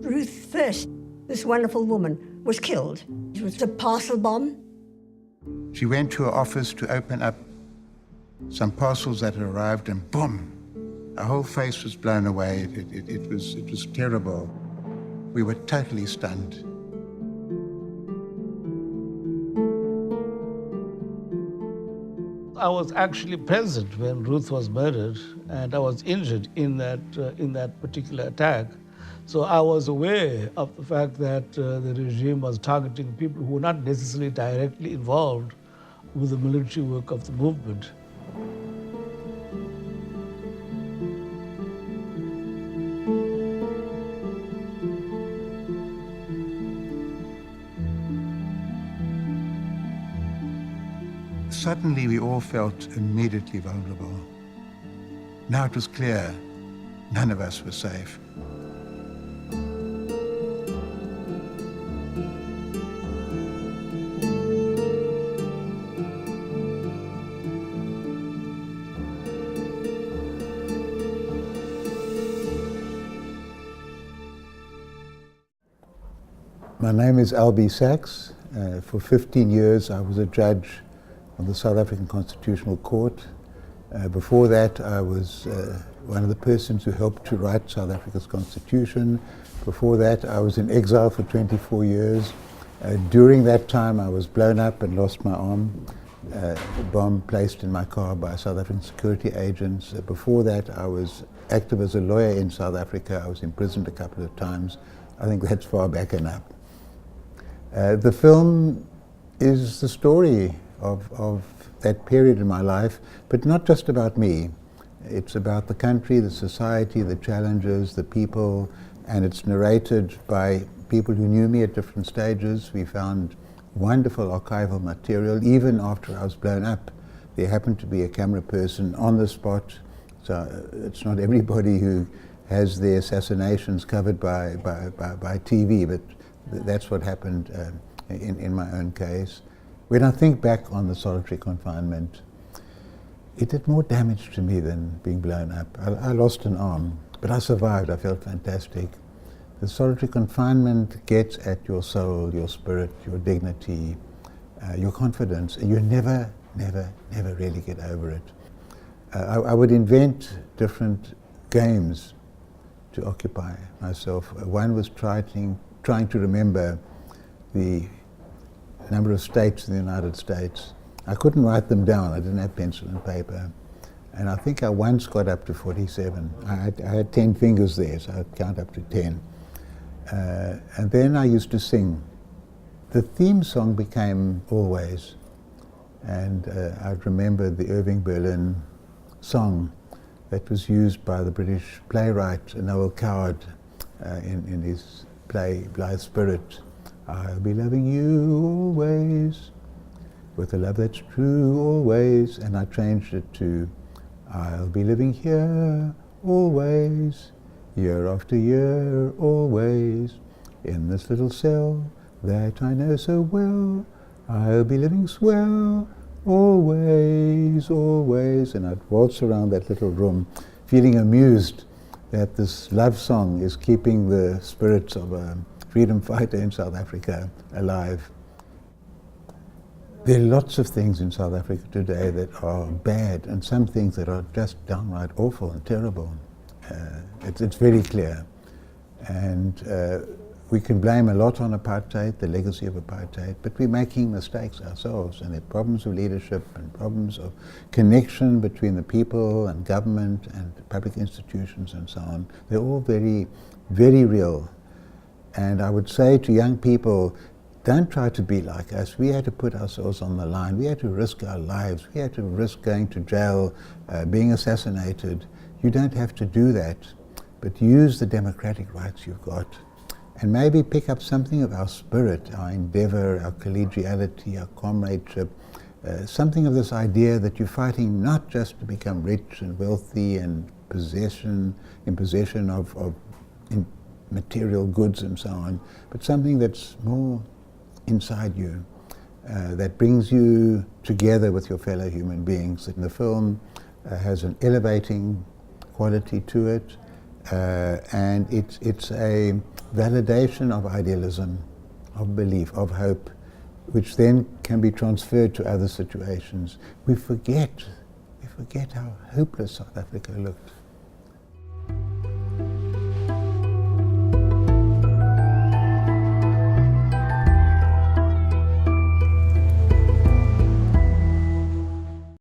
Ruth First, this wonderful woman, was killed. It was a parcel bomb. She went to her office to open up some parcels that had arrived, and boom, her whole face was blown away. It was terrible. We were totally stunned. I was actually present when Ruth was murdered, and I was injured in that particular attack. So I was aware of the fact that the regime was targeting people who were not necessarily directly involved with the military work of the movement. Suddenly we all felt immediately vulnerable. Now it was clear none of us were safe. My name is Albie Sachs. For 15 years I was a judge on the South African Constitutional Court. Before that I was one of the persons who helped to write South Africa's Constitution. Before that I was in exile for 24 years. During that time I was blown up and lost my arm. A bomb placed in my car by South African security agents. Before that I was active as a lawyer in South Africa. I was imprisoned a couple of times. I think that's far back enough. The film is the story of that period in my life, but not just about me. It's about the country, the society, the challenges, the people, and it's narrated by people who knew me at different stages. We found wonderful archival material, even after I was blown up. There happened to be a camera person on the spot, so it's not everybody who has their assassinations covered by TV, but that's what happened in my own case. When I think back on the solitary confinement, it did more damage to me than being blown up. I lost an arm, but I survived. I felt fantastic. The solitary confinement gets at your soul, your spirit, your dignity, your confidence, and you never really get over it. I would invent different games to occupy myself. One was trying to remember the number of states in the United States. I couldn't write them down. I didn't have pencil and paper. And I think I once got up to 47. I had 10 fingers there, so I'd count up to 10. And then I used to sing. The theme song became Always. And I remember the Irving Berlin song that was used by the British playwright Noel Coward in his play Blithe Spirit. I'll be loving you always, with a love that's true always. And I changed it to I'll be living here always, year after year always, in this little cell that I know so well. I'll be living swell always, always. And I'd waltz around that little room feeling amused that this love song is keeping the spirits of a freedom fighter in South Africa alive. There are lots of things in South Africa today that are bad, and some things that are just downright awful and terrible. It's very clear. And we can blame a lot on apartheid, the legacy of apartheid, but we're making mistakes ourselves, and there are problems of leadership and problems of connection between the people and government and public institutions and so on. They're all very, very real. And I would say to young people, don't try to be like us. We had to put ourselves on the line. We had to risk our lives. We had to risk going to jail, being assassinated. You don't have to do that, but use the democratic rights you've got. And maybe pick up something of our spirit, our endeavor, our collegiality, our comradeship, something of this idea that you're fighting not just to become rich and wealthy and in possession of material goods and so on, but something that's more inside you, that brings you together with your fellow human beings. And the film has an elevating quality to it, and it's a validation of idealism, of belief, of hope, which then can be transferred to other situations. We forget how hopeless South Africa looked.